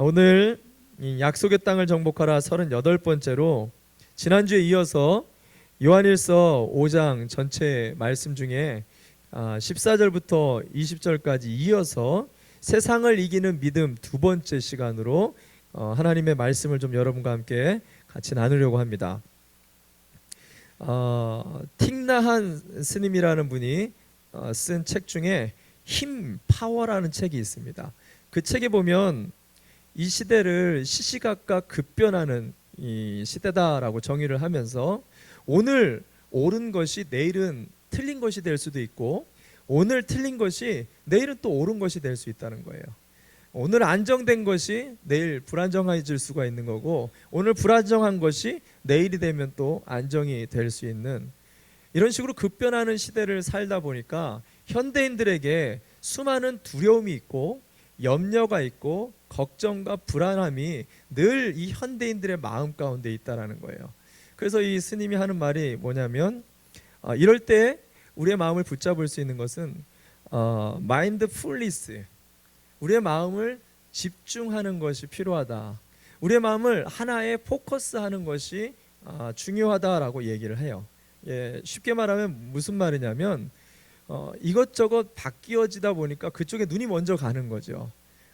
오늘 이 약속의 땅을 정복하라 38번째로 지난주에 이어서 요한일서 5장 전체 말씀 중에 14절부터 20절까지 이어서 세상을 이기는 믿음 두 번째 시간으로 하나님의 말씀을 좀 여러분과 함께 같이 나누려고 합니다. 틱나한 스님이라는 분이 쓴 책 중에 힘, 파워라는 책이 있습니다. 그 책에 보면 이 시대를 시시각각 급변하는 이 시대다라고 정의를 하면서 오늘 옳은 것이 내일은 틀린 것이 될 수도 있고 오늘 틀린 것이 내일은 또 옳은 것이 될 수 있다는 거예요. 오늘 안정된 것이 내일 불안정해질 수가 있는 거고 오늘 불안정한 것이 내일이 되면 또 안정이 될 수 있는 이런 식으로 급변하는 시대를 살다 보니까 현대인들에게 수많은 두려움이 있고 염려가 있고 걱정과 불안함이 늘 이 현대인들의 마음 가운데 있다라는 거예요. 그래서 이 스님이 하는 말이 뭐냐면 이럴 때 우리의 마음을 붙잡을 수 있는 것은 마인드풀리스, 우리의 마음을 집중하는 것이 필요하다. 우리의 마음을 하나에 포커스하는 것이 중요하다라고 얘기를 해요. 쉽게 말하면 무슨 말이냐면 이것저것 바뀌어지다 보니까 그쪽에 눈이 먼저 가는 거죠.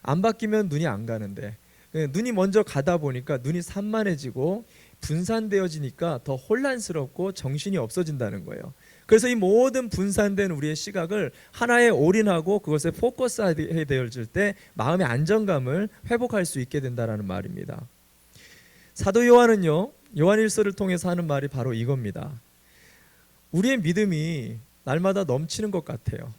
안 바뀌면 눈이 안 가는데 눈이 먼저 가다 보니까 눈이 산만해지고 분산되어지니까 더 혼란스럽고 정신이 없어진다는 거예요. 그래서 이 모든 분산된 우리의 시각을 하나에 올인하고 그것에 포커스하게 되어질 때 마음의 안정감을 회복할 수 있게 된다는 말입니다. 사도 요한은요, 요한일서를 통해서 하는 말이 바로 이겁니다. 우리의 믿음이 날마다 넘치는 것 같아요.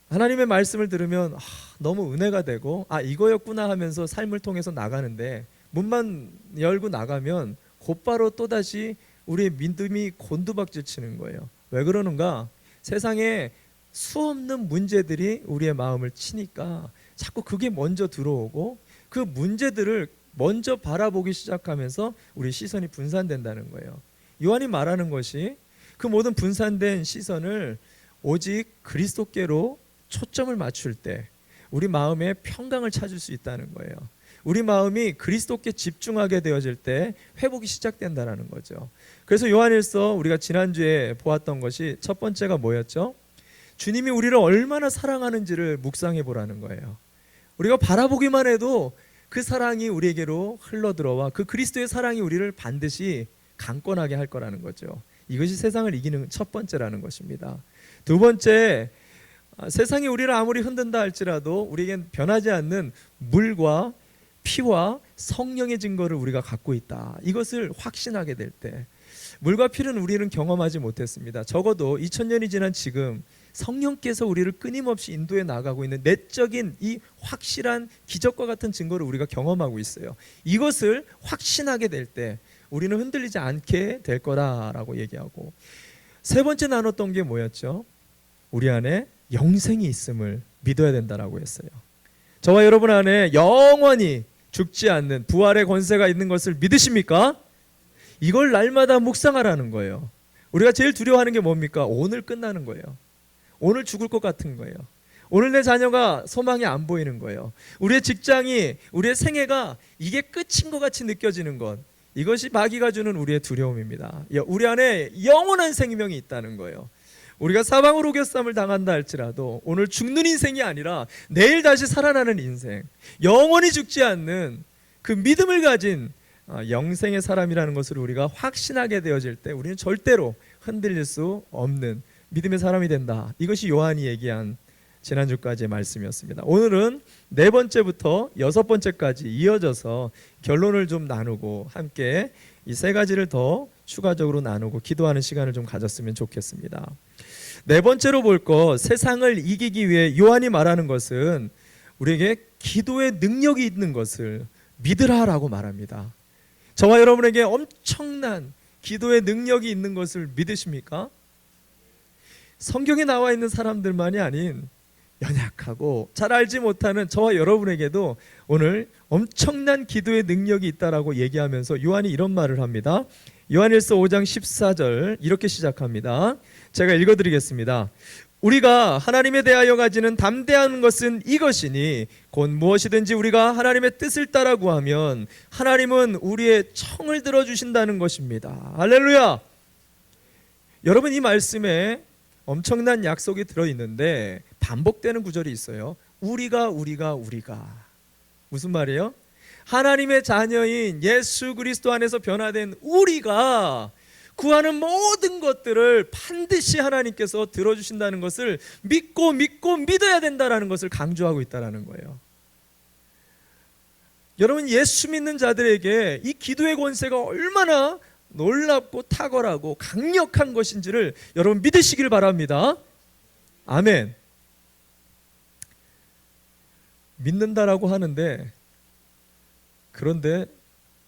하나님의 말씀을 들으면 너무 은혜가 되고 이거였구나 하면서 삶을 통해서 나가는데 문만 열고 나가면 곧바로 또다시 우리의 믿음이 곤두박질 치는 거예요. 왜 그러는가? 세상에 수없는 문제들이 우리의 마음을 치니까 자꾸 그게 먼저 들어오고 그 문제들을 먼저 바라보기 시작하면서 우리 시선이 분산된다는 거예요. 요한이 말하는 것이 그 모든 분산된 시선을 오직 그리스도께로 초점을 맞출 때 우리 마음에 평강을 찾을 수 있다는 거예요. 우리 마음이 그리스도께 집중하게 되어질 때 회복이 시작된다는 거죠. 그래서 요한일서 우리가 지난주에 보았던 것이 첫 번째가 뭐였죠? 주님이 우리를 얼마나 사랑하는지를 묵상해 보라는 거예요. 우리가 바라보기만 해도 그 사랑이 우리에게로 흘러들어와 그 그리스도의 사랑이 우리를 반드시 강권하게 할 거라는 거죠. 이것이 세상을 이기는 첫 번째라는 것입니다. 두 번째, 세상이 우리를 아무리 흔든다 할지라도 우리에겐 변하지 않는 물과 피와 성령의 증거를 우리가 갖고 있다. 이것을 확신하게 될 때 물과 피는 우리는 경험하지 못했습니다. 적어도 2000년이 지난 지금 성령께서 우리를 끊임없이 인도해 나가고 있는 내적인 이 확실한 기적과 같은 증거를 우리가 경험하고 있어요. 이것을 확신하게 될 때 우리는 흔들리지 않게 될 거다라고 얘기하고 세 번째 나눴던 게 뭐였죠? 우리 안에 영생이 있음을 믿어야 된다라고 했어요. 저와 여러분 안에 영원히 죽지 않는 부활의 권세가 있는 것을 믿으십니까? 이걸 날마다 묵상하라는 거예요. 우리가 제일 두려워하는 게 뭡니까? 오늘 끝나는 거예요. 오늘 죽을 것 같은 거예요. 오늘 내 자녀가 소망이 안 보이는 거예요. 우리의 직장이, 우리의 생애가 이게 끝인 것 같이 느껴지는 것, 이것이 마귀가 주는 우리의 두려움입니다. 우리 안에 영원한 생명이 있다는 거예요. 우리가 사방으로 오겨쌈을 당한다 할지라도 오늘 죽는 인생이 아니라 내일 다시 살아나는 인생, 영원히 죽지 않는 그 믿음을 가진 영생의 사람이라는 것을 우리가 확신하게 되어질 때 우리는 절대로 흔들릴 수 없는 믿음의 사람이 된다. 이것이 요한이 얘기한 지난주까지의 말씀이었습니다. 오늘은 네 번째부터 여섯 번째까지 이어져서 결론을 좀 나누고 함께 이 세 가지를 더 추가적으로 나누고 기도하는 시간을 좀 가졌으면 좋겠습니다. 네 번째로 볼 것, 세상을 이기기 위해 요한이 말하는 것은 우리에게 기도의 능력이 있는 것을 믿으라라고 말합니다. 저와 여러분에게 엄청난 기도의 능력이 있는 것을 믿으십니까? 성경에 나와 있는 사람들만이 아닌 연약하고 잘 알지 못하는 저와 여러분에게도 오늘 엄청난 기도의 능력이 있다라고 얘기하면서 요한이 이런 말을 합니다. 요한일서 5장 14절 이렇게 시작합니다. 제가 읽어드리겠습니다. 우리가 하나님에 대하여 가지는 담대한 것은 이것이니 곧 무엇이든지 우리가 하나님의 뜻을 따라 구하면 하나님은 우리의 청을 들어주신다는 것입니다. 할렐루야. 여러분, 이 말씀에 엄청난 약속이 들어있는데 반복되는 구절이 있어요. 우리가 무슨 말이에요? 하나님의 자녀인 예수 그리스도 안에서 변화된 우리가 구하는 모든 것들을 반드시 하나님께서 들어주신다는 것을 믿고 믿어야 된다는 것을 강조하고 있다는 거예요. 여러분, 예수 믿는 자들에게 이 기도의 권세가 얼마나 놀랍고 탁월하고 강력한 것인지를 여러분 믿으시길 바랍니다. 아멘. 믿는다라고 하는데, 그런데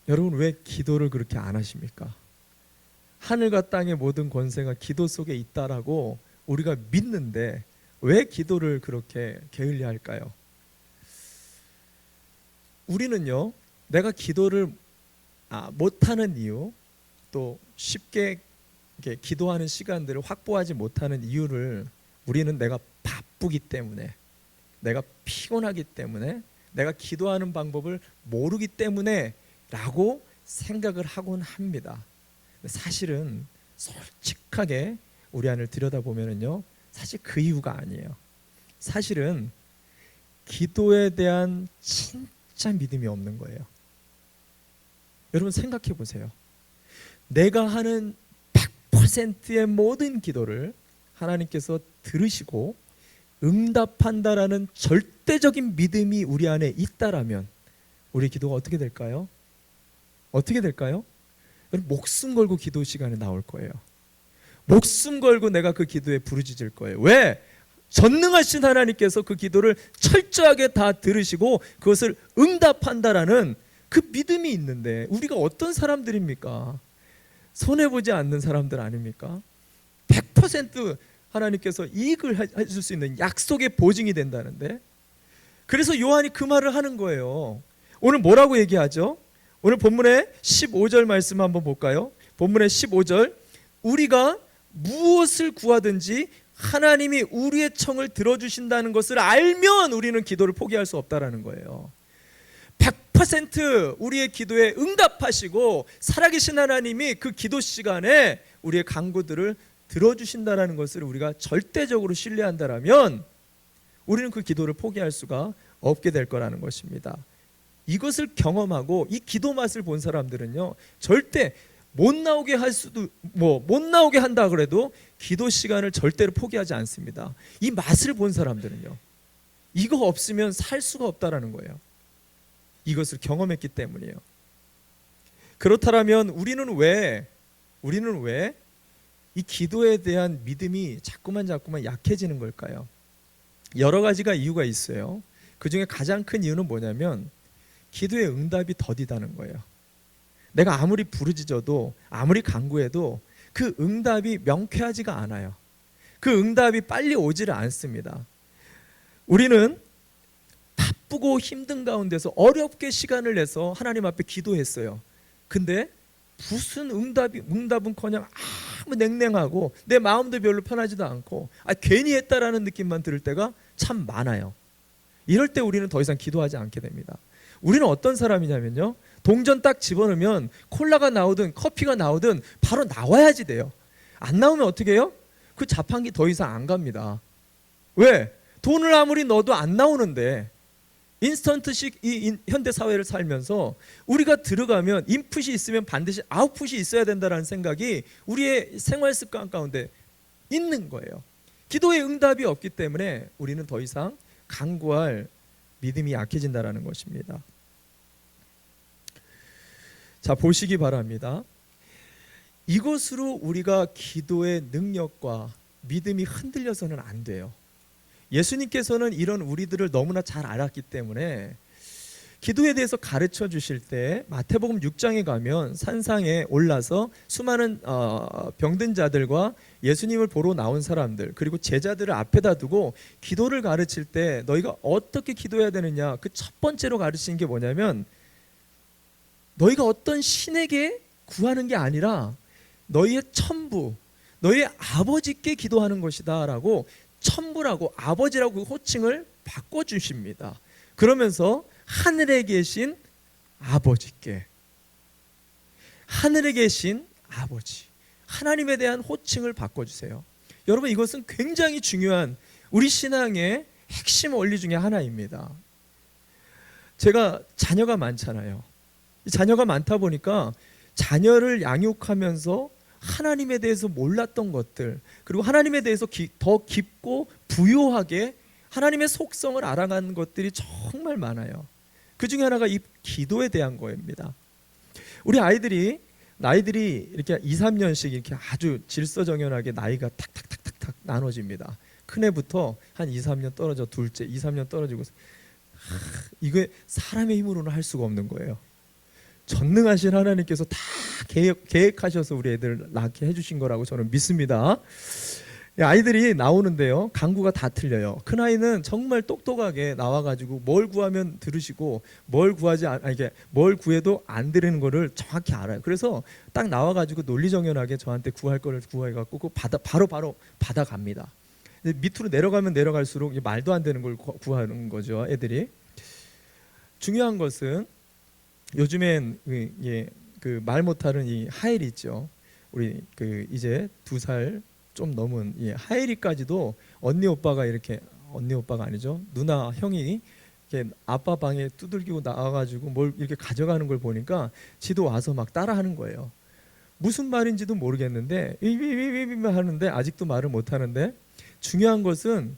여러분 왜 기도를 그렇게 안 하십니까? 하늘과 땅의 모든 권세가 기도 속에 있다라고 우리가 믿는데 왜 기도를 그렇게 게을리 할까요? 우리는요, 내가 기도를 못하는 이유, 또 쉽게 기도하는 시간들을 확보하지 못하는 이유를 우리는 내가 바쁘기 때문에, 내가 피곤하기 때문에, 내가 기도하는 방법을 모르기 때문에 라고 생각을 하곤 합니다. 사실은 솔직하게 우리 안을 들여다보면요, 사실 그 이유가 아니에요. 사실은 기도에 대한 진짜 믿음이 없는 거예요. 여러분 생각해 보세요. 내가 하는 100%의 모든 기도를 하나님께서 들으시고 응답한다라는 절대적인 믿음이 우리 안에 있다라면 우리 기도가 어떻게 될까요? 어떻게 될까요? 목숨 걸고 기도 시간에 나올 거예요. 목숨 걸고 내가 그 기도에 부르짖을 거예요. 왜? 전능하신 하나님께서 그 기도를 철저하게 다 들으시고 그것을 응답한다라는 그 믿음이 있는데, 우리가 어떤 사람들입니까? 손해보지 않는 사람들 아닙니까? 100% 하나님께서 이익을 해줄 수 있는 약속의 보증이 된다는데, 그래서 요한이 그 말을 하는 거예요. 오늘 뭐라고 얘기하죠? 오늘 본문의 15절 말씀 한번 볼까요? 본문의 15절, 우리가 무엇을 구하든지 하나님이 우리의 청을 들어주신다는 것을 알면 우리는 기도를 포기할 수 없다라는 거예요. 100% 우리의 기도에 응답하시고 살아계신 하나님이 그 기도 시간에 우리의 간구들을 들어주신다는 것을 우리가 절대적으로 신뢰한다면 우리는 그 기도를 포기할 수가 없게 될 거라는 것입니다. 이것을 경험하고 이 기도 맛을 본 사람들은요, 절대 못 나오게 한다 그래도 기도 시간을 절대로 포기하지 않습니다. 이 맛을 본 사람들은요, 이거 없으면 살 수가 없다라는 거예요. 이것을 경험했기 때문이에요. 그렇다면 우리는 왜 이 기도에 대한 믿음이 자꾸만 약해지는 걸까요? 여러 가지가 이유가 있어요. 그 중에 가장 큰 이유는 뭐냐면 기도의 응답이 더디다는 거예요. 내가 아무리 부르짖어도 아무리 간구해도 그 응답이 명쾌하지가 않아요. 그 응답이 빨리 오지를 않습니다. 우리는 바쁘고 힘든 가운데서 어렵게 시간을 내서 하나님 앞에 기도했어요. 근데 무슨 응답은커녕 아무 냉랭하고 내 마음도 별로 편하지도 않고 괜히 했다라는 느낌만 들을 때가 참 많아요. 이럴 때 우리는 더 이상 기도하지 않게 됩니다. 우리는 어떤 사람이냐면요, 동전 딱 집어넣으면 콜라가 나오든 커피가 나오든 바로 나와야지 돼요. 안 나오면 어떻게 해요? 그 자판기 더 이상 안 갑니다. 왜? 돈을 아무리 넣어도 안 나오는데, 인스턴트식 이 현대 사회를 살면서 우리가 들어가면 인풋이 있으면 반드시 아웃풋이 있어야 된다는 생각이 우리의 생활 습관 가운데 있는 거예요. 기도의 응답이 없기 때문에 우리는 더 이상 간구할 믿음이 약해진다는 것입니다. 자, 보시기 바랍니다. 이것으로 우리가 기도의 능력과 믿음이 흔들려서는 안 돼요. 예수님께서는 이런 우리들을 너무나 잘 알았기 때문에 기도에 대해서 가르쳐 주실 때 마태복음 6장에 가면 산상에 올라서 수많은 병든 자들과 예수님을 보러 나온 사람들, 그리고 제자들을 앞에다 두고 기도를 가르칠 때 너희가 어떻게 기도해야 되느냐, 그 첫 번째로 가르치는 게 뭐냐면 너희가 어떤 신에게 구하는 게 아니라 너희의 천부, 너희의 아버지께 기도하는 것이다 라고 천부라고 아버지라고 그 호칭을 바꿔주십니다. 그러면서 하늘에 계신 아버지께, 하늘에 계신 아버지, 하나님에 대한 호칭을 바꿔주세요. 여러분, 이것은 굉장히 중요한 우리 신앙의 핵심 원리 중에 하나입니다. 제가 자녀가 많잖아요. 자녀가 많다 보니까 자녀를 양육하면서 하나님에 대해서 몰랐던 것들, 그리고 하나님에 대해서 더 깊고 부요하게 하나님의 속성을 알아가는 것들이 정말 많아요. 그 중에 하나가 이 기도에 대한 거입니다. 우리 나이들이 이렇게 2, 3년씩 이렇게 아주 질서정연하게 나이가 탁탁탁탁탁 나눠집니다. 큰애부터 한 2, 3년 떨어져 둘째, 2, 3년 떨어지고, 이게 사람의 힘으로는 할 수가 없는 거예요. 전능하신 하나님께서 다 계획하셔서 우리 애들 낳게 해주신 거라고 저는 믿습니다. 아이들이 나오는데요, 강구가 다 틀려요. 큰아이는 정말 똑똑하게 나와가지고 뭘 구하면 들으시고 뭘 구해도 안 들으는 거를 정확히 알아요. 그래서 딱 나와가지고 논리정연하게 저한테 구할 거를 구해갖고 바로 받아갑니다. 근데 밑으로 내려가면 내려갈수록 말도 안 되는 걸 구하는 거죠, 애들이. 중요한 것은 요즘엔 그 말 못하는 이 하엘이 있죠. 우리 그 이제 2살 좀 넘은 이 하엘이까지도 언니 오빠가 아니죠, 누나 형이 이렇게 아빠 방에 두들기고 나와가지고 뭘 이렇게 가져가는 걸 보니까 지도 와서 막 따라하는 거예요. 무슨 말인지도 모르겠는데 삐삐삐삐 하는데 아직도 말을 못하는데, 중요한 것은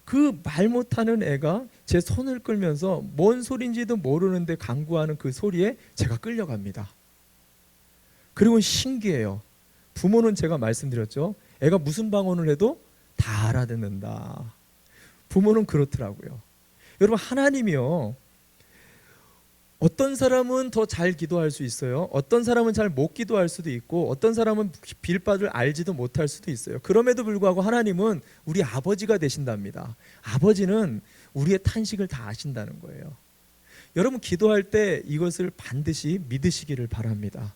그 말 못하는 애가 제 손을 끌면서 뭔 소리인지도 모르는데 간구하는 그 소리에 제가 끌려갑니다. 그리고 신기해요. 부모는 제가 말씀드렸죠, 애가 무슨 방언을 해도 다 알아듣는다. 부모는 그렇더라고요. 여러분, 하나님이요, 어떤 사람은 더 잘 기도할 수 있어요. 어떤 사람은 잘 못 기도할 수도 있고, 어떤 사람은 빌 바를 알지도 못할 수도 있어요. 그럼에도 불구하고 하나님은 우리 아버지가 되신답니다. 아버지는 우리의 탄식을 다 아신다는 거예요. 여러분, 기도할 때 이것을 반드시 믿으시기를 바랍니다.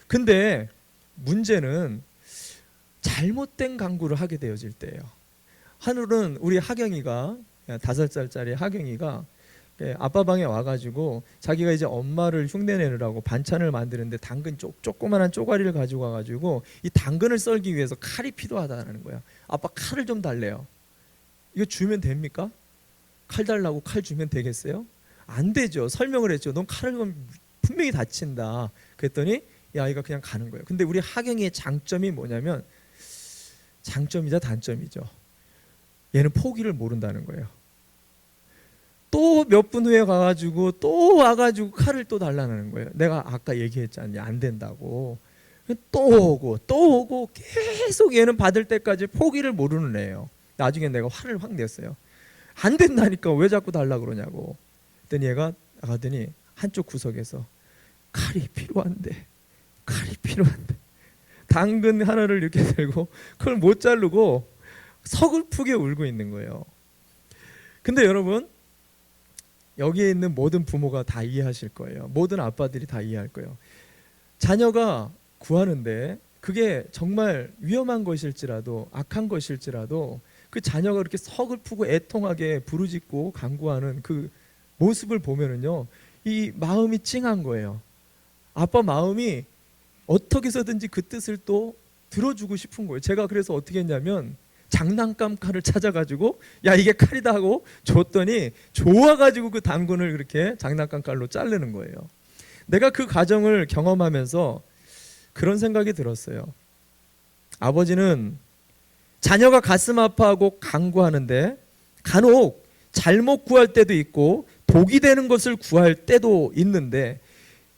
근데 문제는 잘못된 간구를 하게 되어질 때예요. 하늘은 우리 하경이가, 5살짜리 하경이가 아빠 방에 와가지고 자기가 이제 엄마를 흉내내느라고 반찬을 만드는데 당근 조그만한 쪼가리를 가지고 와가지고 이 당근을 썰기 위해서 칼이 필요하다는 거야. 아빠, 칼을 좀 달래요. 이거 주면 됩니까? 칼 달라고 칼 주면 되겠어요? 안 되죠. 설명을 했죠. 넌 칼을 주면 분명히 다친다. 그랬더니 이 아이가 그냥 가는 거예요. 근데 우리 하경이의 장점이 뭐냐면, 장점이자 단점이죠. 얘는 포기를 모른다는 거예요. 또 몇 분 후에 가가지고 또 와가지고 칼을 또 달라는 거예요. 내가 아까 얘기했잖니, 안 된다고. 또 오고 계속 얘는 받을 때까지 포기를 모르는 애예요. 나중에 내가 화를 확 냈어요. 안 된다니까 왜 자꾸 달라고 그러냐고. 그랬더니 얘가 나가더니 한쪽 구석에서 칼이 필요한데 당근 하나를 이렇게 들고 그걸 못 자르고 서글프게 울고 있는 거예요. 근데 여러분, 여기에 있는 모든 부모가 다 이해하실 거예요. 모든 아빠들이 다 이해할 거예요. 자녀가 구하는데 그게 정말 위험한 것일지라도, 악한 것일지라도, 그 자녀가 그렇게 서글프고 애통하게 부르짖고 간구하는 그 모습을 보면은요, 이 마음이 찡한 거예요. 아빠 마음이 어떻게 해서든지 그 뜻을 또 들어주고 싶은 거예요. 제가 그래서 어떻게 했냐면 장난감 칼을 찾아가지고 야, 이게 칼이다 하고 줬더니 좋아가지고 그 당근을 그렇게 장난감 칼로 자르는 거예요. 내가 그 과정을 경험하면서 그런 생각이 들었어요. 아버지는 자녀가 가슴 아파하고 간구하는데 간혹 잘못 구할 때도 있고 독이 되는 것을 구할 때도 있는데,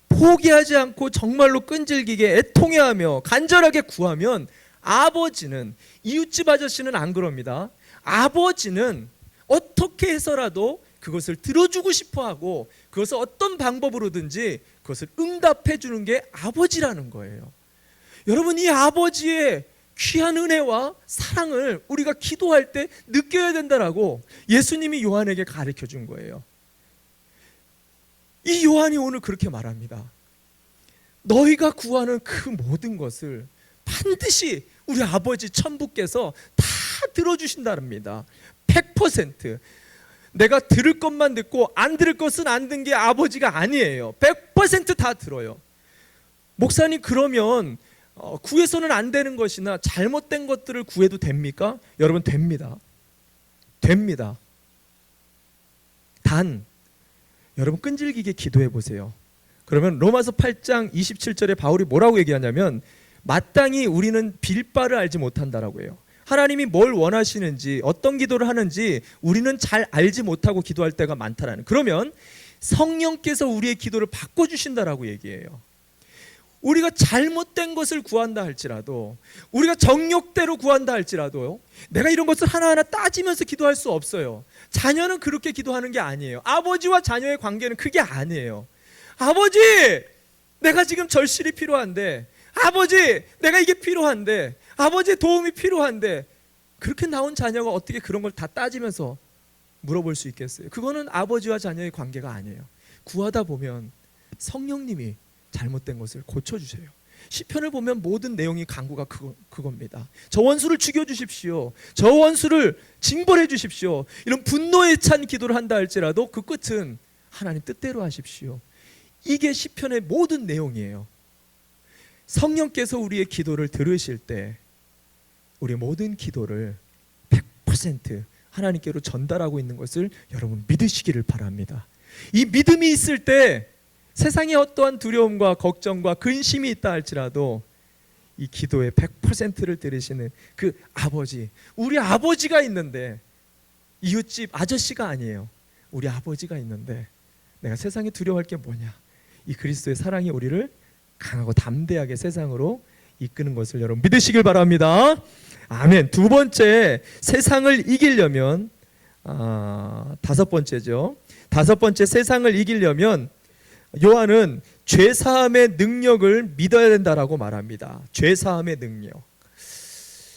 포기하지 않고 정말로 끈질기게 애통해하며 간절하게 구하면 아버지는, 이웃집 아저씨는 안 그럽니다. 아버지는 어떻게 해서라도 그것을 들어주고 싶어하고 그것을 어떤 방법으로든지 그것을 응답해 주는 게 아버지라는 거예요. 여러분, 이 아버지의 귀한 은혜와 사랑을 우리가 기도할 때 느껴야 된다라고 예수님이 요한에게 가르쳐 준 거예요. 이 요한이 오늘 그렇게 말합니다. 너희가 구하는 그 모든 것을 반드시 우리 아버지 천부께서 다 들어주신답니다. 100%. 내가 들을 것만 듣고 안 들을 것은 안 듣는 게 아버지가 아니에요. 100%다 들어요. 목사님, 그러면 구해서는 안 되는 것이나 잘못된 것들을 구해도 됩니까? 여러분, 됩니다. 됩니다. 단 여러분, 끈질기게 기도해 보세요. 그러면 로마서 8장 27절에 바울이 뭐라고 얘기하냐면, 마땅히 우리는 빌 바를 알지 못한다라고 해요. 하나님이 뭘 원하시는지, 어떤 기도를 하는지 우리는 잘 알지 못하고 기도할 때가 많다라는. 그러면 성령께서 우리의 기도를 바꿔주신다라고 얘기해요. 우리가 잘못된 것을 구한다 할지라도, 우리가 정욕대로 구한다 할지라도 내가 이런 것을 하나하나 따지면서 기도할 수 없어요. 자녀는 그렇게 기도하는 게 아니에요. 아버지와 자녀의 관계는 그게 아니에요. 아버지, 내가 지금 절실히 필요한데, 아버지, 내가 이게 필요한데, 아버지의 도움이 필요한데, 그렇게 나온 자녀가 어떻게 그런 걸 다 따지면서 물어볼 수 있겠어요? 그거는 아버지와 자녀의 관계가 아니에요. 구하다 보면 성령님이 잘못된 것을 고쳐주세요. 시편을 보면 모든 내용이 간구가 그겁니다. 저 원수를 죽여주십시오. 저 원수를 징벌해 주십시오. 이런 분노에 찬 기도를 한다 할지라도 그 끝은 하나님 뜻대로 하십시오. 이게 시편의 모든 내용이에요. 성령께서 우리의 기도를 들으실 때 우리의 모든 기도를 100% 하나님께로 전달하고 있는 것을 여러분 믿으시기를 바랍니다. 이 믿음이 있을 때 세상에 어떠한 두려움과 걱정과 근심이 있다 할지라도 이 기도의 100%를 들으시는 그 아버지, 우리 아버지가 있는데, 이웃집 아저씨가 아니에요. 우리 아버지가 있는데 내가 세상에 두려워할 게 뭐냐? 이 그리스도의 사랑이 우리를 강하고 담대하게 세상으로 이끄는 것을 여러분 믿으시길 바랍니다. 아멘. 두 번째, 세상을 이기려면 다섯 번째죠. 다섯 번째, 세상을 이기려면 요한은 죄사함의 능력을 믿어야 된다라고 말합니다. 죄사함의 능력.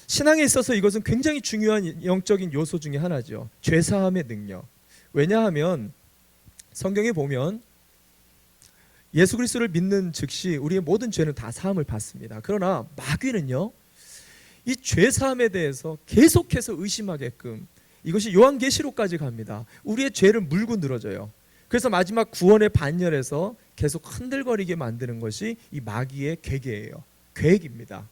신앙에 있어서 이것은 굉장히 중요한 영적인 요소 중에 하나죠. 죄사함의 능력. 왜냐하면 성경에 보면 예수 그리스도를 믿는 즉시 우리의 모든 죄는 다 사함을 받습니다. 그러나 마귀는요, 이 죄사함에 대해서 계속해서 의심하게끔, 이것이 요한계시록까지 갑니다. 우리의 죄를 물고 늘어져요. 그래서 마지막 구원의 반열에서 계속 흔들거리게 만드는 것이 이 마귀의 계획이에요. 계획입니다.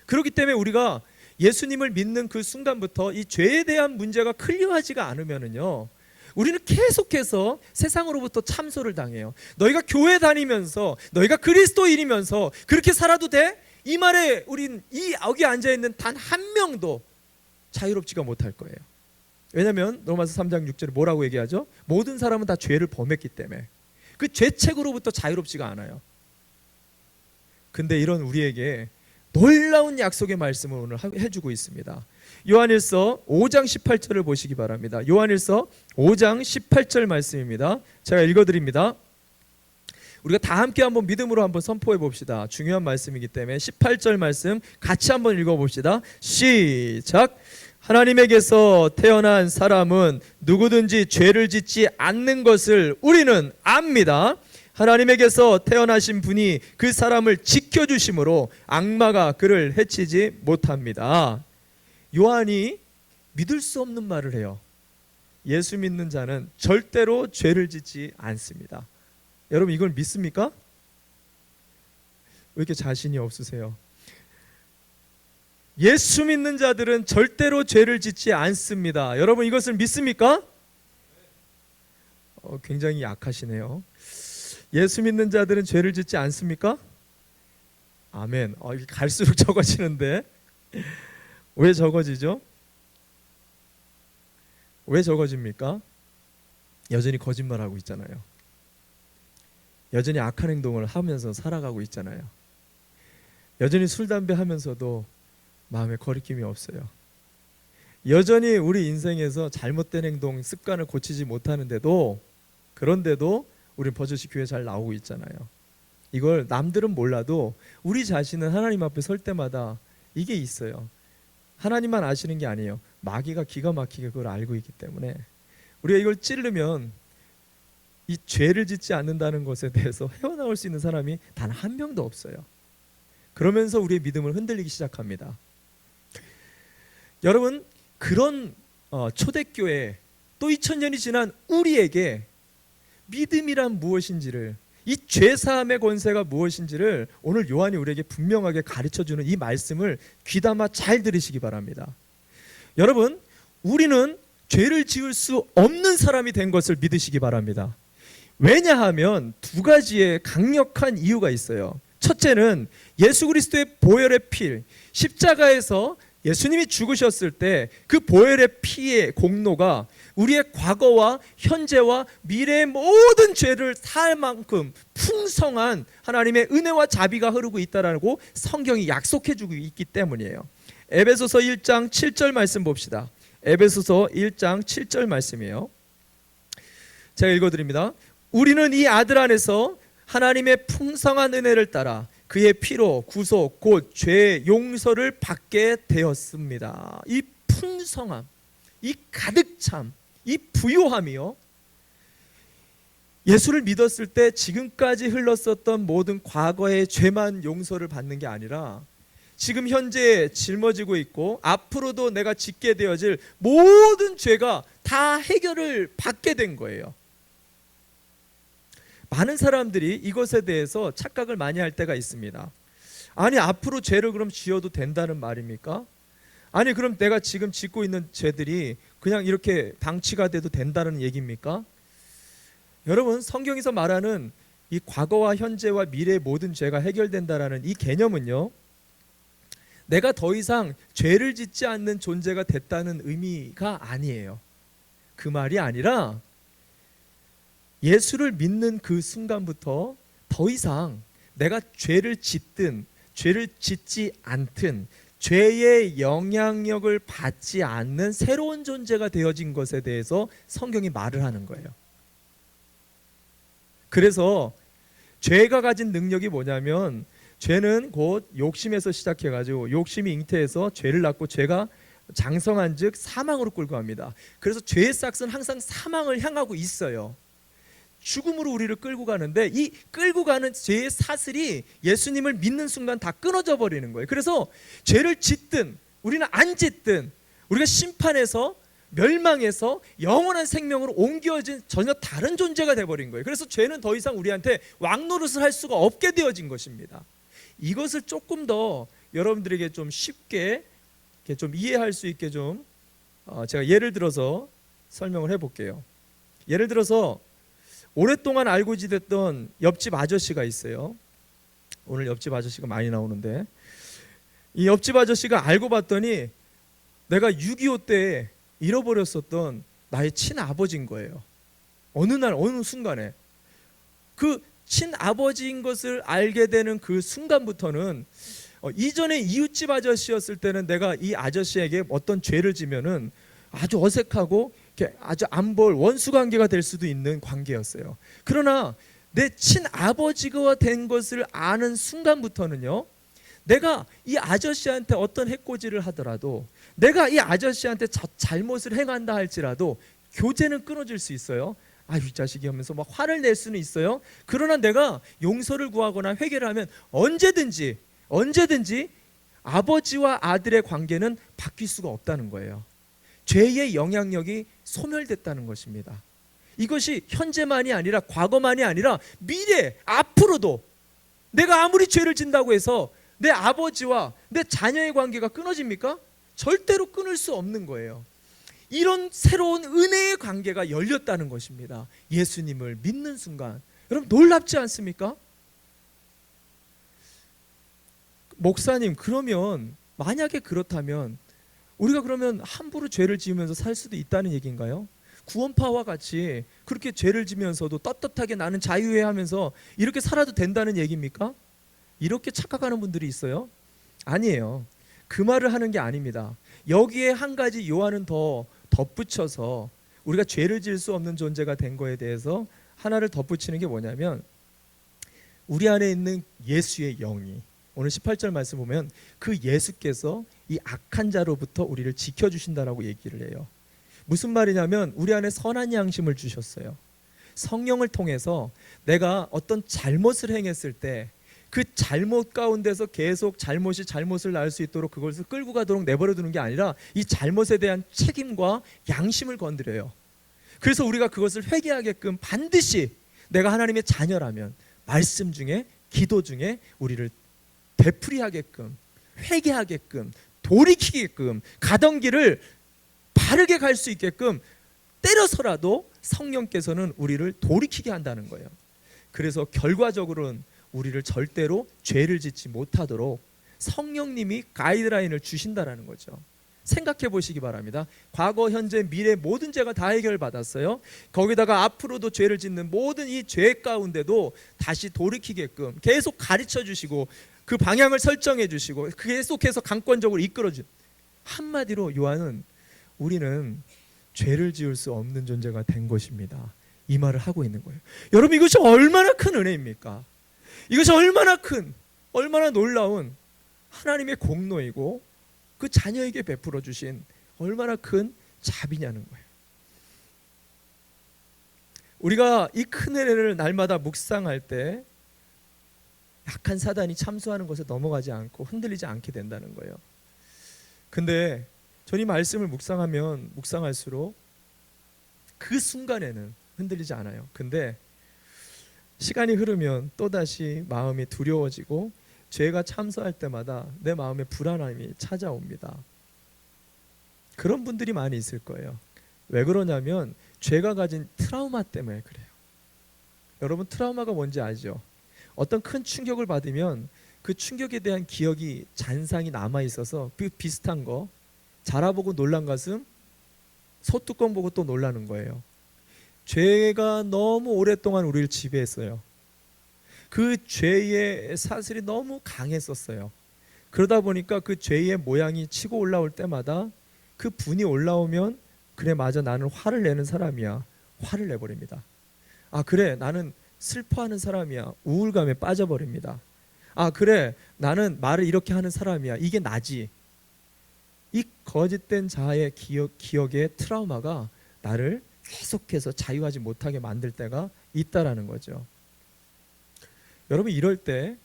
그렇기 때문에 우리가 예수님을 믿는 그 순간부터 이 죄에 대한 문제가 클리어하지가 않으면은요, 우리는 계속해서 세상으로부터 참소를 당해요. 너희가 교회 다니면서, 너희가 그리스도인이면서 그렇게 살아도 돼? 이 말에 우린 여기 앉아있는 단 한 명도 자유롭지가 못할 거예요. 왜냐하면 로마서 3장 6절에 뭐라고 얘기하죠? 모든 사람은 다 죄를 범했기 때문에 그 죄책으로부터 자유롭지가 않아요. 근데 이런 우리에게 놀라운 약속의 말씀을 오늘 해주고 있습니다. 요한일서 5장 18절을 보시기 바랍니다. 요한일서 5장 18절 말씀입니다. 제가 읽어드립니다. 우리가 다 함께 한번 믿음으로 한번 선포해 봅시다. 중요한 말씀이기 때문에 18절 말씀 같이 한번 읽어봅시다. 시작. 하나님에게서 태어난 사람은 누구든지 죄를 짓지 않는 것을 우리는 압니다. 하나님에게서 태어나신 분이 그 사람을 지켜주심으로 악마가 그를 해치지 못합니다. 요한이 믿을 수 없는 말을 해요. 예수 믿는 자는 절대로 죄를 짓지 않습니다. 여러분, 이걸 믿습니까? 왜 이렇게 자신이 없으세요? 예수 믿는 자들은 절대로 죄를 짓지 않습니다. 여러분, 이것을 믿습니까? 굉장히 약하시네요. 예수 믿는 자들은 죄를 짓지 않습니까? 아멘. 이게 갈수록 적어지는데 왜 적어지죠? 왜 적어집니까? 여전히 거짓말하고 있잖아요. 여전히 악한 행동을 하면서 살아가고 있잖아요. 여전히 술, 담배 하면서도 마음에 거리낌이 없어요. 여전히 우리 인생에서 잘못된 행동, 습관을 고치지 못하는데도, 그런데도 우리는 버젓이 교회 잘 나오고 있잖아요. 이걸 남들은 몰라도 우리 자신은 하나님 앞에 설 때마다 이게 있어요. 하나님만 아시는 게 아니에요. 마귀가 기가 막히게 그걸 알고 있기 때문에 우리가 이걸 찌르면 이 죄를 짓지 않는다는 것에 대해서 헤어나올 수 있는 사람이 단 한 명도 없어요. 그러면서 우리의 믿음을 흔들리기 시작합니다. 여러분, 그런 초대교회 또 2000년이 지난 우리에게 믿음이란 무엇인지를, 이 죄사함의 권세가 무엇인지를 오늘 요한이 우리에게 분명하게 가르쳐주는 이 말씀을 귀담아 잘 들으시기 바랍니다. 여러분, 우리는 죄를 지을 수 없는 사람이 된 것을 믿으시기 바랍니다. 왜냐하면 두 가지의 강력한 이유가 있어요. 첫째는 예수 그리스도의 보혈의 피, 십자가에서 예수님이 죽으셨을 때 그 보혈의 피의 공로가 우리의 과거와 현재와 미래의 모든 죄를 살 만큼 풍성한 하나님의 은혜와 자비가 흐르고 있다라고 성경이 약속해 주고 있기 때문이에요. 에베소서 1장 7절 말씀 봅시다. 에베소서 1장 7절 말씀이에요. 제가 읽어드립니다. 우리는 이 아들 안에서 하나님의 풍성한 은혜를 따라 그의 피로 구속 곧 죄 용서를 받게 되었습니다. 이 풍성함, 이 가득참, 이 부요함이요, 예수를 믿었을 때 지금까지 흘렀었던 모든 과거의 죄만 용서를 받는 게 아니라 지금 현재 짊어지고 있고 앞으로도 내가 짓게 되어질 모든 죄가 다 해결을 받게 된 거예요. 많은 사람들이 이것에 대해서 착각을 많이 할 때가 있습니다. 아니, 앞으로 죄를 그럼 지어도 된다는 말입니까? 아니, 그럼 내가 지금 짓고 있는 죄들이 그냥 이렇게 방치가 돼도 된다는 얘기입니까? 여러분, 성경에서 말하는 이 과거와 현재와 미래의 모든 죄가 해결된다라는 이 개념은요, 내가 더 이상 죄를 짓지 않는 존재가 됐다는 의미가 아니에요. 그 말이 아니라 예수를 믿는 그 순간부터 더 이상 내가 죄를 짓든 죄를 짓지 않든 죄의 영향력을 받지 않는 새로운 존재가 되어진 것에 대해서 성경이 말을 하는 거예요. 그래서 죄가 가진 능력이 뭐냐면, 죄는 곧 욕심에서 시작해가지고 욕심이 잉태해서 죄를 낳고 죄가 장성한 즉 사망으로 끌고 갑니다. 그래서 죄의 싹은 항상 사망을 향하고 있어요. 죽음으로 우리를 끌고 가는데 이 끌고 가는 죄의 사슬이 예수님을 믿는 순간 다 끊어져 버리는 거예요. 그래서 죄를 짓든 우리는 안 짓든 우리가 심판에서 멸망해서 영원한 생명으로 옮겨진 전혀 다른 존재가 돼버린 거예요. 그래서 죄는 더 이상 우리한테 왕노릇을 할 수가 없게 되어진 것입니다. 이것을 조금 더 여러분들에게 좀 쉽게 좀 이해할 수 있게 좀 제가 예를 들어서 설명을 해볼게요. 예를 들어서 오랫동안 알고 지냈던 옆집 아저씨가 있어요. 오늘 옆집 아저씨가 많이 나오는데, 이 옆집 아저씨가 알고 봤더니 내가 6.25 때 잃어버렸었던 나의 친아버지인 거예요. 어느 날 어느 순간에 그 친아버지인 것을 알게 되는 그 순간부터는 이전에 이웃집 아저씨였을 때는 내가 이 아저씨에게 어떤 죄를 지면은 아주 어색하고 아주 안 볼 원수관계가 될 수도 있는 관계였어요. 그러나 내 친아버지가 된 것을 아는 순간부터는요, 내가 이 아저씨한테 어떤 해코지를 하더라도, 내가 이 아저씨한테 잘못을 행한다 할지라도 교제는 끊어질 수 있어요. 이 자식이 하면서 막 화를 낼 수는 있어요. 그러나 내가 용서를 구하거나 회개를 하면 언제든지 아버지와 아들의 관계는 바뀔 수가 없다는 거예요. 죄의 영향력이 소멸됐다는 것입니다. 이것이 현재만이 아니라 과거만이 아니라 미래, 앞으로도 내가 아무리 죄를 짓는다고 해서 내 아버지와 내 자녀의 관계가 끊어집니까? 절대로 끊을 수 없는 거예요. 이런 새로운 은혜의 관계가 열렸다는 것입니다. 예수님을 믿는 순간. 여러분, 놀랍지 않습니까? 목사님, 그러면 만약에 그렇다면 우리가 그러면 함부로 죄를 지으면서 살 수도 있다는 얘기인가요? 구원파와 같이 그렇게 죄를 지면서도 떳떳하게 나는 자유해 하면서 이렇게 살아도 된다는 얘기입니까? 이렇게 착각하는 분들이 있어요. 아니에요. 그 말을 하는 게 아닙니다. 여기에 한 가지 요한은 더 덧붙여서 우리가 죄를 지을 수 없는 존재가 된 거에 대해서 하나를 덧붙이는 게 뭐냐면, 우리 안에 있는 예수의 영이, 오늘 18절 말씀 보면 그 예수께서 이 악한 자로부터 우리를 지켜주신다라고 얘기를 해요. 무슨 말이냐면, 우리 안에 선한 양심을 주셨어요. 성령을 통해서 내가 어떤 잘못을 행했을 때 그 잘못 가운데서 계속 잘못이 잘못을 낳을 수 있도록 그것을 끌고 가도록 내버려 두는 게 아니라 이 잘못에 대한 책임과 양심을 건드려요. 그래서 우리가 그것을 회개하게끔 반드시 내가 하나님의 자녀라면 말씀 중에 기도 중에 우리를 되풀이하게끔 회개하게끔 돌이키게끔 가던 길을 바르게 갈 수 있게끔 때려서라도 성령께서는 우리를 돌이키게 한다는 거예요. 그래서 결과적으로는 우리를 절대로 죄를 짓지 못하도록 성령님이 가이드라인을 주신다라는 거죠. 생각해 보시기 바랍니다. 과거, 현재, 미래 모든 죄가 다 해결받았어요. 거기다가 앞으로도 죄를 짓는 모든 이 죄 가운데도 다시 돌이키게끔 계속 가르쳐 주시고 그 방향을 설정해 주시고 계속해서 강권적으로 이끌어 주. 한마디로 요한은 우리는 죄를 지을 수 없는 존재가 된 것입니다. 이 말을 하고 있는 거예요. 여러분, 이것이 얼마나 큰 은혜입니까? 이것이 얼마나 놀라운 하나님의 공로이고 그 자녀에게 베풀어 주신 얼마나 큰 자비냐는 거예요. 우리가 이 큰 은혜를 날마다 묵상할 때 약한 사단이 참수하는 것에 넘어가지 않고 흔들리지 않게 된다는 거예요. 근데 저는 이 말씀을 묵상하면 묵상할수록 그 순간에는 흔들리지 않아요. 근데 시간이 흐르면 또다시 마음이 두려워지고 죄가 참수할 때마다 내 마음에 불안함이 찾아옵니다. 그런 분들이 많이 있을 거예요. 왜 그러냐면 죄가 가진 트라우마 때문에 그래요. 여러분, 트라우마가 뭔지 아죠? 어떤 큰 충격을 받으면 그 충격에 대한 기억이 잔상이 남아 있어서 그 비슷한 거, 자라보고 놀란 가슴, 소뚜껑 보고 또 놀라는 거예요. 죄가 너무 오랫동안 우리를 지배했어요. 그 죄의 사슬이 너무 강했었어요. 그러다 보니까 그 죄의 모양이 치고 올라올 때마다 그 분이 올라오면 그래, 맞아, 나는 화를 내는 사람이야. 화를 내버립니다. 아, 그래, 나는 슬퍼하는 사람이야. 우울감에 빠져버립니다. 아, 그래, 나는 말을 이렇게 하는 사람이야. 이게 나지. 이 거짓된 자아의 기억의 트라우마가 나를 계속해서 자유하지 못하게 만들 때가 있다라는 거죠. 여러분, 이럴 때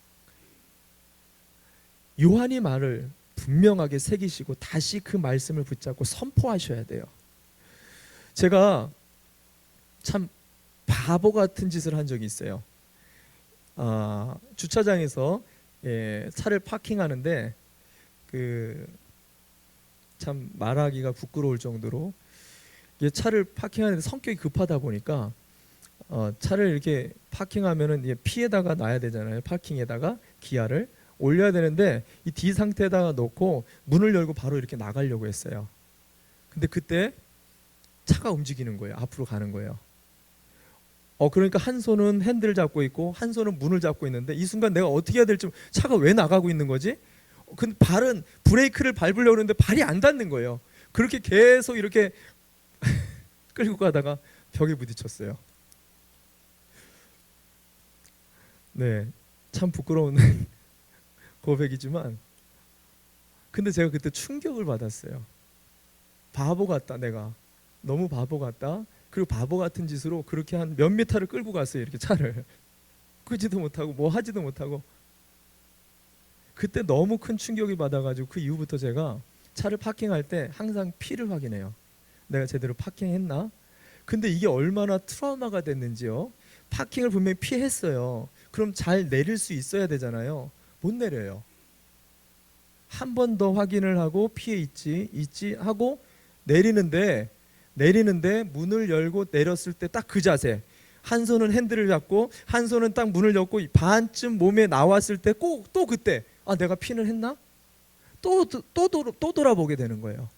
요한이 말을 분명하게 새기시고 다시 그 말씀을 붙잡고 선포하셔야 돼요. 제가 참 바보 같은 짓을 한 적이 있어요. 주차장에서 차를 파킹하는데 참 말하기가 부끄러울 정도로 차를 파킹하는데 성격이 급하다 보니까 차를 이렇게 파킹하면은 피에다가 놔야 되잖아요. 파킹에다가 기아를 올려야 되는데 이 D 상태에다가 놓고 문을 열고 바로 이렇게 나가려고 했어요. 근데 그때 차가 움직이는 거예요. 앞으로 가는 거예요. 그러니까 한 손은 핸들을 잡고 있고 한 손은 문을 잡고 있는데 이 순간 내가 어떻게 해야 될지, 차가 왜 나가고 있는 거지? 근데 발은 브레이크를 밟으려고 하는데 발이 안 닿는 거예요. 그렇게 계속 이렇게 끌고 가다가 벽에 부딪혔어요. 네, 참 부끄러운 고백이지만 근데 제가 그때 충격을 받았어요. 바보 같다, 내가 너무 바보 같다. 그리고 바보 같은 짓으로 그렇게 한 몇 미터를 끌고 갔어요. 이렇게 차를 끄지도 못하고 뭐 하지도 못하고. 그때 너무 큰 충격이 받아가지고 그 이후부터 제가 차를 파킹할 때 항상 피를 확인해요. 내가 제대로 파킹했나? 근데 이게 얼마나 트라우마가 됐는지요. 파킹을 분명히 피했어요. 그럼 잘 내릴 수 있어야 되잖아요. 못 내려요. 한 번 더 확인을 하고 피해 있지 하고 내리는데 문을 열고 내렸을 때 딱 그 자세, 한 손은 핸들을 잡고 한 손은 딱 문을 엮고 반쯤 몸에 나왔을 때 꼭 또 그때 내가 피는 했나? 또 돌아보게 되는 거예요.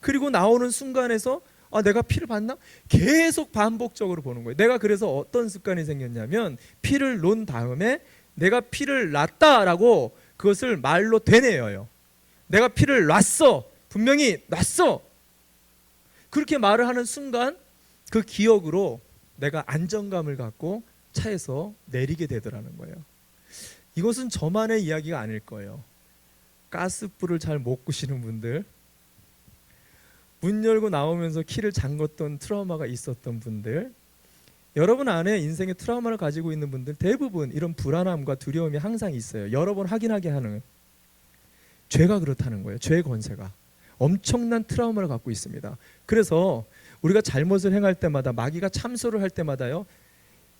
그리고 나오는 순간에서 내가 피를 봤나? 계속 반복적으로 보는 거예요. 내가 그래서 어떤 습관이 생겼냐면 피를 놓은 다음에 내가 피를 놨다라고 그것을 말로 되뇌어요. 내가 피를 놨어. 분명히 놨어. 그렇게 말을 하는 순간 그 기억으로 내가 안정감을 갖고 차에서 내리게 되더라는 거예요. 이것은 저만의 이야기가 아닐 거예요. 가스불을 잘 못 끄시는 분들, 문 열고 나오면서 키를 잠궜던 트라우마가 있었던 분들, 여러분 안에 인생의 트라우마를 가지고 있는 분들 대부분 이런 불안함과 두려움이 항상 있어요. 여러 번 확인하게 하는 죄가 그렇다는 거예요. 죄의 권세가 엄청난 트라우마를 갖고 있습니다. 그래서 우리가 잘못을 행할 때마다, 마귀가 참소를 할 때마다요,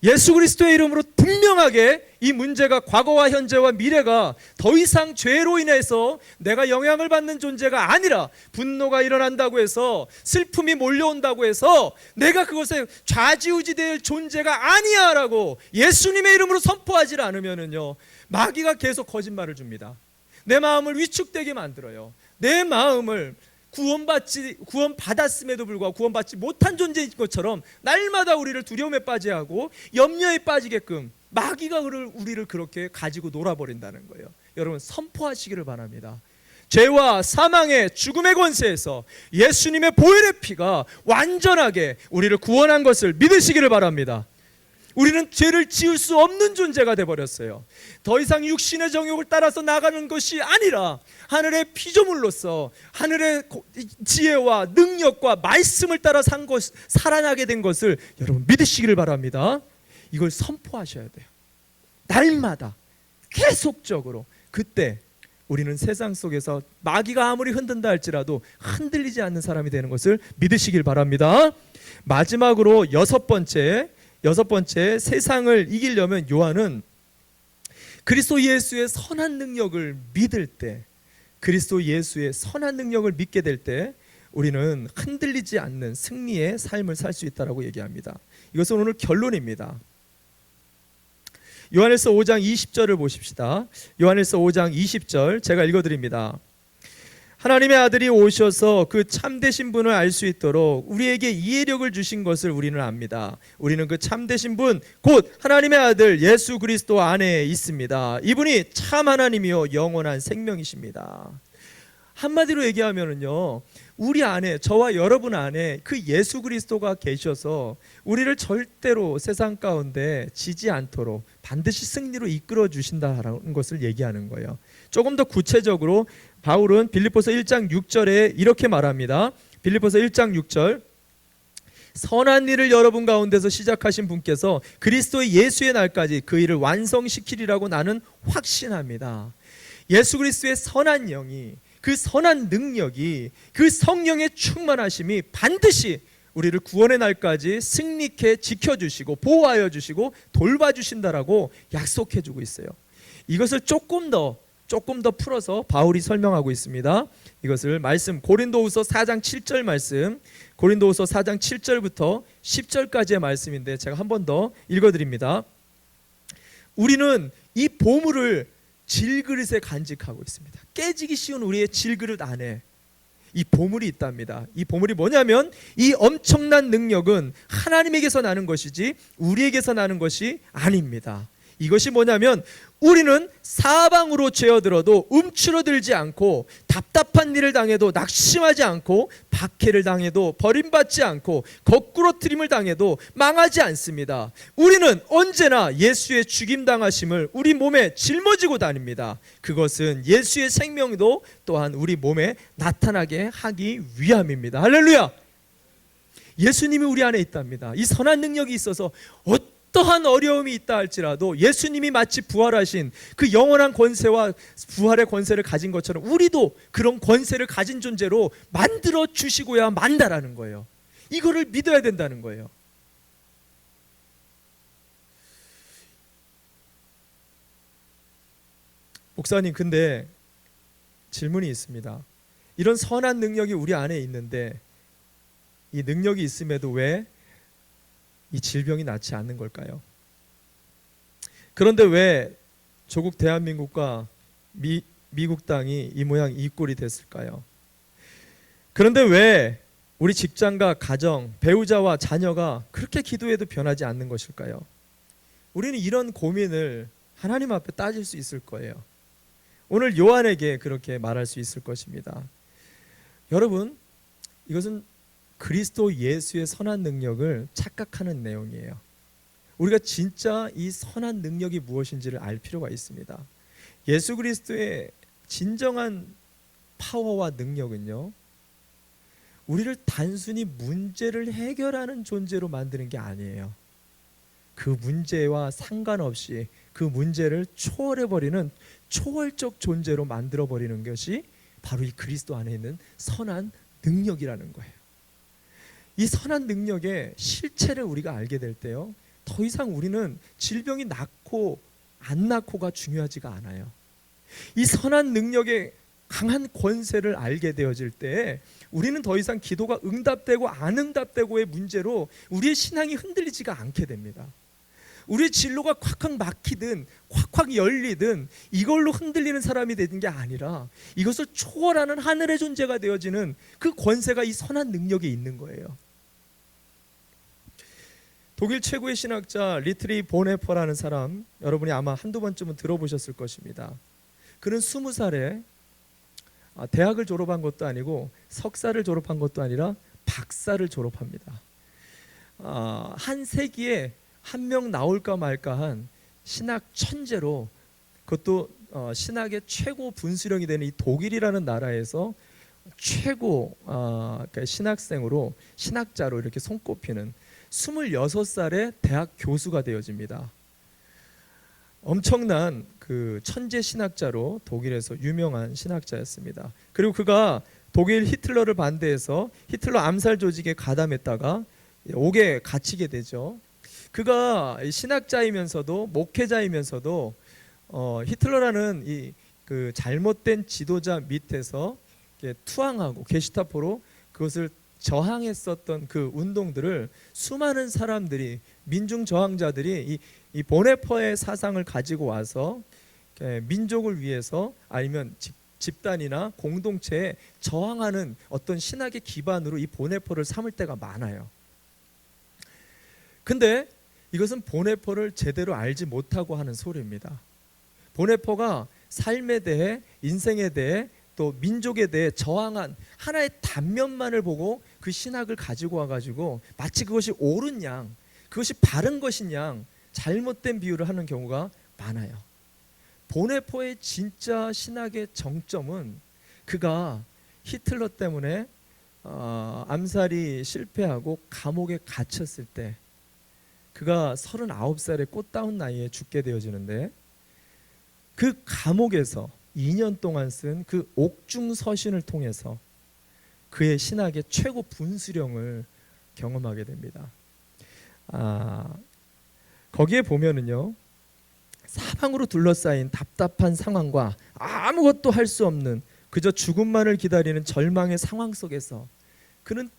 예수 그리스도의 이름으로 분명하게 이 문제가 과거와 현재와 미래가 더 이상 죄로 인해서 내가 영향을 받는 존재가 아니라, 분노가 일어난다고 해서, 슬픔이 몰려온다고 해서 내가 그것에 좌지우지될 존재가 아니야 라고 예수님의 이름으로 선포하지 않으면은요, 마귀가 계속 거짓말을 줍니다. 내 마음을 위축되게 만들어요. 내 마음을 구원받았음에도 불구하고 구원받지 못한 존재인 것처럼 날마다 우리를 두려움에 빠지게 하고 염려에 빠지게끔 마귀가 우리를 그렇게 가지고 놀아버린다는 거예요. 여러분, 선포하시기를 바랍니다. 죄와 사망의 죽음의 권세에서 예수님의 보혈의 피가 완전하게 우리를 구원한 것을 믿으시기를 바랍니다. 우리는 죄를 지을 수 없는 존재가 되어버렸어요. 더 이상 육신의 정욕을 따라서 나가는 것이 아니라 하늘의 피조물로서 하늘의 지혜와 능력과 말씀을 따라 살아나게 된 것을 여러분 믿으시기를 바랍니다. 이걸 선포하셔야 돼요. 날마다 계속적으로. 그때 우리는 세상 속에서 마귀가 아무리 흔든다 할지라도 흔들리지 않는 사람이 되는 것을 믿으시길 바랍니다. 마지막으로 여섯 번째, 세상을 이기려면 요한은 그리스도 예수의 선한 능력을 믿을 때, 그리스도 예수의 선한 능력을 믿게 될 때 우리는 흔들리지 않는 승리의 삶을 살 수 있다라고 얘기합니다. 이것은 오늘 결론입니다. 요한일서 5장 20절을 보십시다. 요한일서 5장 20절 제가 읽어드립니다. 하나님의 아들이 오셔서 그 참되신 분을 알 수 있도록 우리에게 이해력을 주신 것을 우리는 압니다. 우리는 그 참되신 분, 곧 하나님의 아들 예수 그리스도 안에 있습니다. 이분이 참 하나님이요 영원한 생명이십니다. 한마디로 얘기하면은요, 우리 안에, 저와 여러분 안에 그 예수 그리스도가 계셔서 우리를 절대로 세상 가운데 지지 않도록 반드시 승리로 이끌어 주신다라는 것을 얘기하는 거예요. 조금 더 구체적으로 바울은 빌립보서 1장 6절에 이렇게 말합니다. 빌립보서 1장 6절, 선한 일을 여러분 가운데서 시작하신 분께서 그리스도의 예수의 날까지 그 일을 완성시키리라고 나는 확신합니다. 예수 그리스도의 선한 영이, 그 선한 능력이, 그 성령의 충만하심이 반드시 우리를 구원의 날까지 승리케 지켜주시고 보호하여 주시고 돌봐주신다라고 약속해주고 있어요. 이것을 조금 더 풀어서 바울이 설명하고 있습니다. 이것을 말씀, 고린도후서 4장 7절 말씀, 고린도후서 4장 7절부터 10절까지의 말씀인데 제가 한 번 더 읽어드립니다. 우리는 이 보물을 질그릇에 간직하고 있습니다. 깨지기 쉬운 우리의 질그릇 안에 이 보물이 있답니다. 이 보물이 뭐냐면, 이 엄청난 능력은 하나님에게서 나는 것이지 우리에게서 나는 것이 아닙니다. 이것이 뭐냐면, 우리는 사방으로 죄어들어도 움츠러들지 않고, 답답한 일을 당해도 낙심하지 않고, 박해를 당해도 버림받지 않고, 거꾸로뜨림을 당해도 망하지 않습니다. 우리는 언제나 예수의 죽임당하심을 우리 몸에 짊어지고 다닙니다. 그것은 예수의 생명도 또한 우리 몸에 나타나게 하기 위함입니다. 할렐루야! 예수님이 우리 안에 있답니다. 이 선한 능력이 있어서 어떠한 어려움이 있다 할지라도 예수님이 마치 부활하신 그 영원한 권세와 부활의 권세를 가진 것처럼 우리도 그런 권세를 가진 존재로 만들어 주시고야 만다라는 거예요. 이거를 믿어야 된다는 거예요. 목사님, 근데 질문이 있습니다. 이런 선한 능력이 우리 안에 있는데 이 능력이 있음에도 왜 이 질병이 낫지 않는 걸까요? 그런데 왜 조국 대한민국과 미국 땅이 이 모양 이 꼴이 됐을까요? 그런데 왜 우리 직장과 가정, 배우자와 자녀가 그렇게 기도해도 변하지 않는 것일까요? 우리는 이런 고민을 하나님 앞에 따질 수 있을 거예요. 오늘 요한에게 그렇게 말할 수 있을 것입니다. 여러분, 이것은 그리스도 예수의 선한 능력을 착각하는 내용이에요. 우리가 진짜 이 선한 능력이 무엇인지를 알 필요가 있습니다. 예수 그리스도의 진정한 파워와 능력은요, 우리를 단순히 문제를 해결하는 존재로 만드는 게 아니에요. 그 문제와 상관없이 그 문제를 초월해버리는 초월적 존재로 만들어버리는 것이 바로 이 그리스도 안에 있는 선한 능력이라는 거예요. 이 선한 능력의 실체를 우리가 알게 될 때요, 더 이상 우리는 질병이 낫고 안 낫고가 중요하지가 않아요. 이 선한 능력의 강한 권세를 알게 되어질 때 우리는 더 이상 기도가 응답되고 안 응답되고의 문제로 우리의 신앙이 흔들리지가 않게 됩니다. 우리의 진로가 콱콱 막히든 콱콱 열리든 이걸로 흔들리는 사람이 되는 게 아니라 이것을 초월하는 하늘의 존재가 되어지는 그 권세가 이 선한 능력에 있는 거예요. 독일 최고의 신학자 리트리 보네퍼라는 사람, 여러분이 아마 한두 번쯤은 들어보셨을 것입니다. 그는 20살에 대학을 졸업한 것도 아니고 석사를 졸업한 것도 아니라 박사를 졸업합니다. 한 세기에 한 명 나올까 말까한 신학 천재로, 그것도 신학의 최고 분수령이 되는 이 독일이라는 나라에서 최고 그러니까 신학생으로, 신학자로 이렇게 손꼽히는 26살의 대학 교수가 되어집니다. 엄청난 그 천재 신학자로 독일에서 유명한 신학자였습니다. 그리고 그가 독일 히틀러를 반대해서 히틀러 암살 조직에 가담했다가 옥에 갇히게 되죠. 그가 신학자이면서도 목회자이면서도 히틀러라는 이 그 잘못된 지도자 밑에서 투항하고 게슈타포로 그것을 저항했었던 그 운동들을 수많은 사람들이, 민중 저항자들이 이 보네퍼의 사상을 가지고 와서 민족을 위해서 아니면 집단이나 공동체에 저항하는 어떤 신학의 기반으로 이 보네퍼를 삼을 때가 많아요. 근데 이것은 보네퍼를 제대로 알지 못하고 하는 소리입니다. 보네퍼가 삶에 대해, 인생에 대해, 또 민족에 대해 저항한 하나의 단면만을 보고 그 신학을 가지고 와가지고 마치 그것이 옳은 양, 그것이 바른 것인 양 잘못된 비유를 하는 경우가 많아요. 보네퍼의 진짜 신학의 정점은 그가 히틀러 때문에 암살이 실패하고 감옥에 갇혔을 때, 그가 39살의 꽃다운 나이에 죽게 되어지는데, 그 감옥에서 2년 동안 쓴 그 옥중서신을 통해서 그의 신학의 최고 분수령을 경험하게 됩니다. 거기에 보면은요, 사방으로 둘러싸인 답답한 상황과 아무것도 할 수 없는 그저 죽음만을 기다리는 절망의 상황 속에서 그는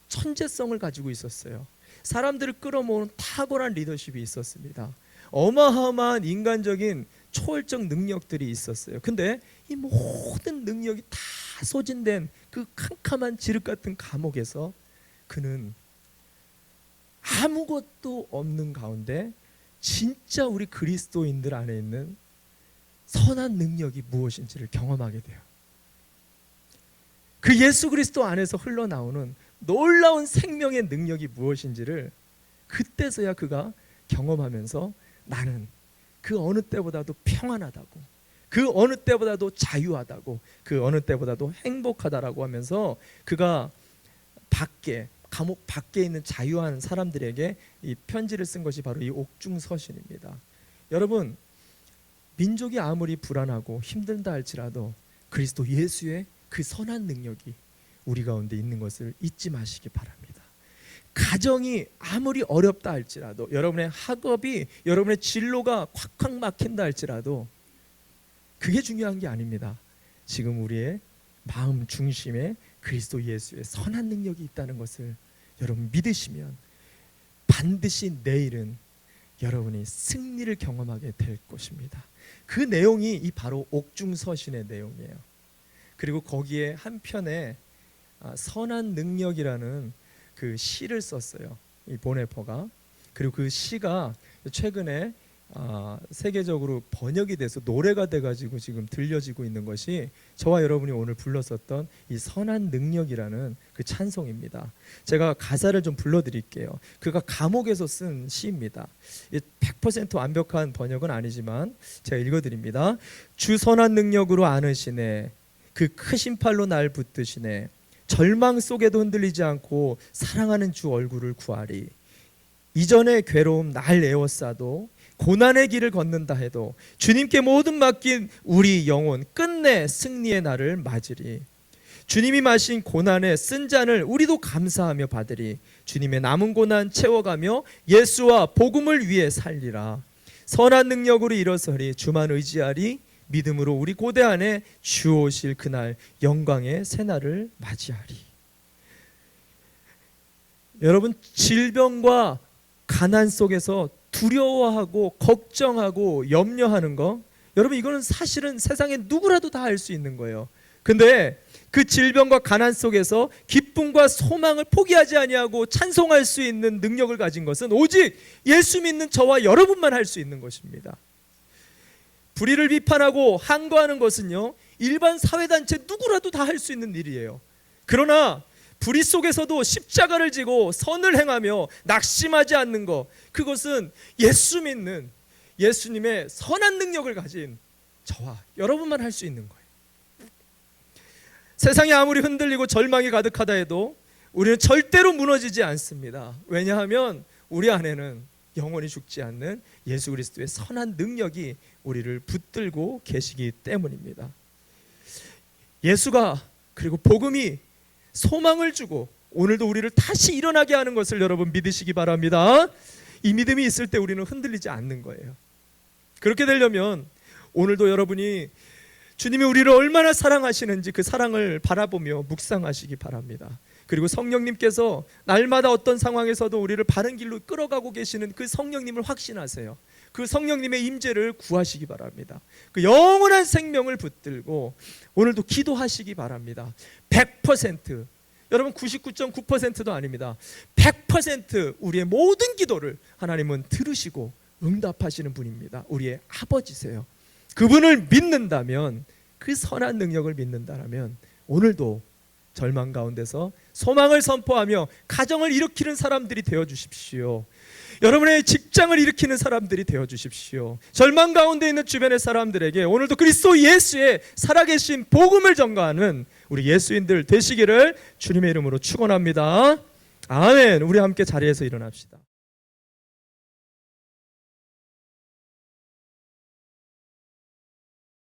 천재성을 가지고 있었어요. 사람들을 끌어모으는 탁월한 리더십이 있었습니다. 어마어마한 인간적인 초월적 능력들이 있었어요. 근데 이 모든 능력이 다 소진된 그 캄캄한 지륵 같은 감옥에서 그는 아무것도 없는 가운데 진짜 우리 그리스도인들 안에 있는 선한 능력이 무엇인지를 경험하게 돼요. 그 예수 그리스도 안에서 흘러나오는 놀라운 생명의 능력이 무엇인지를 그때서야 그가 경험하면서 나는 그 어느 때보다도 평안하다고, 그 어느 때보다도 자유하다고, 그 어느 때보다도 행복하다라고 하면서 그가 감옥 밖에 있는 자유한 사람들에게 이 편지를 쓴 것이 바로 이 옥중서신입니다. 여러분, 민족이 아무리 불안하고 힘들다 할지라도 그리스도 예수의 그 선한 능력이 우리 가운데 있는 것을 잊지 마시기 바랍니다. 가정이 아무리 어렵다 할지라도, 여러분의 학업이, 여러분의 진로가 콱콱 막힌다 할지라도 그게 중요한 게 아닙니다. 지금 우리의 마음 중심에 그리스도 예수의 선한 능력이 있다는 것을 여러분 믿으시면 반드시 내일은 여러분이 승리를 경험하게 될 것입니다. 그 내용이 이 바로 옥중서신의 내용이에요. 그리고 거기에 한편에 선한 능력이라는 그 시를 썼어요, 이 보네퍼가. 그리고 그 시가 최근에 세계적으로 번역이 돼서 노래가 돼가지고 지금 들려지고 있는 것이 저와 여러분이 오늘 불렀었던 이 선한 능력이라는 그 찬송입니다. 제가 가사를 좀 불러드릴게요. 그가 감옥에서 쓴 시입니다. 100% 완벽한 번역은 아니지만 제가 읽어드립니다. 주 선한 능력으로 안으시네, 그 크신 팔로 날 붙드시네, 절망 속에도 흔들리지 않고 사랑하는 주 얼굴을 구하리. 이전의 괴로움 날 에워싸도 고난의 길을 걷는다 해도 주님께 모든 맡긴 우리 영혼 끝내 승리의 날을 맞으리. 주님이 마신 고난의 쓴 잔을 우리도 감사하며 받으리. 주님의 남은 고난 채워가며 예수와 복음을 위해 살리라. 선한 능력으로 일어서리. 주만 의지하리. 믿음으로 우리 고대 안에 주 오실 그날 영광의 새날을 맞이하리. 여러분, 질병과 가난 속에서 두려워하고 걱정하고 염려하는 거, 여러분 이거는 사실은 세상에 누구라도 다 할 수 있는 거예요. 근데 그 질병과 가난 속에서 기쁨과 소망을 포기하지 아니하고 찬송할 수 있는 능력을 가진 것은 오직 예수 믿는 저와 여러분만 할 수 있는 것입니다. 불의를 비판하고 항거하는 것은요, 일반 사회단체 누구라도 다 할 수 있는 일이에요. 그러나 불의 속에서도 십자가를 지고 선을 행하며 낙심하지 않는 것, 그것은 예수 믿는 예수님의 선한 능력을 가진 저와 여러분만 할 수 있는 거예요. 세상이 아무리 흔들리고 절망이 가득하다 해도 우리는 절대로 무너지지 않습니다. 왜냐하면 우리 안에는 영원히 죽지 않는 예수 그리스도의 선한 능력이 우리를 붙들고 계시기 때문입니다. 예수가, 그리고 복음이 소망을 주고 오늘도 우리를 다시 일어나게 하는 것을 여러분 믿으시기 바랍니다. 이 믿음이 있을 때 우리는 흔들리지 않는 거예요. 그렇게 되려면 오늘도 여러분이 주님이 우리를 얼마나 사랑하시는지 그 사랑을 바라보며 묵상하시기 바랍니다. 그리고 성령님께서 날마다 어떤 상황에서도 우리를 바른 길로 끌어가고 계시는 그 성령님을 확신하세요. 그 성령님의 임재를 구하시기 바랍니다. 그 영원한 생명을 붙들고 오늘도 기도하시기 바랍니다. 100%, 여러분 99.9%도 아닙니다. 100% 우리의 모든 기도를 하나님은 들으시고 응답하시는 분입니다. 우리의 아버지세요. 그분을 믿는다면, 그 선한 능력을 믿는다면 오늘도 절망 가운데서 소망을 선포하며 가정을 일으키는 사람들이 되어주십시오. 여러분의 직장을 일으키는 사람들이 되어주십시오. 절망 가운데 있는 주변의 사람들에게 오늘도 그리스도 예수의 살아계신 복음을 전가하는 우리 예수인들 되시기를 주님의 이름으로 축원합니다. 아멘. 우리 함께 자리에서 일어납시다.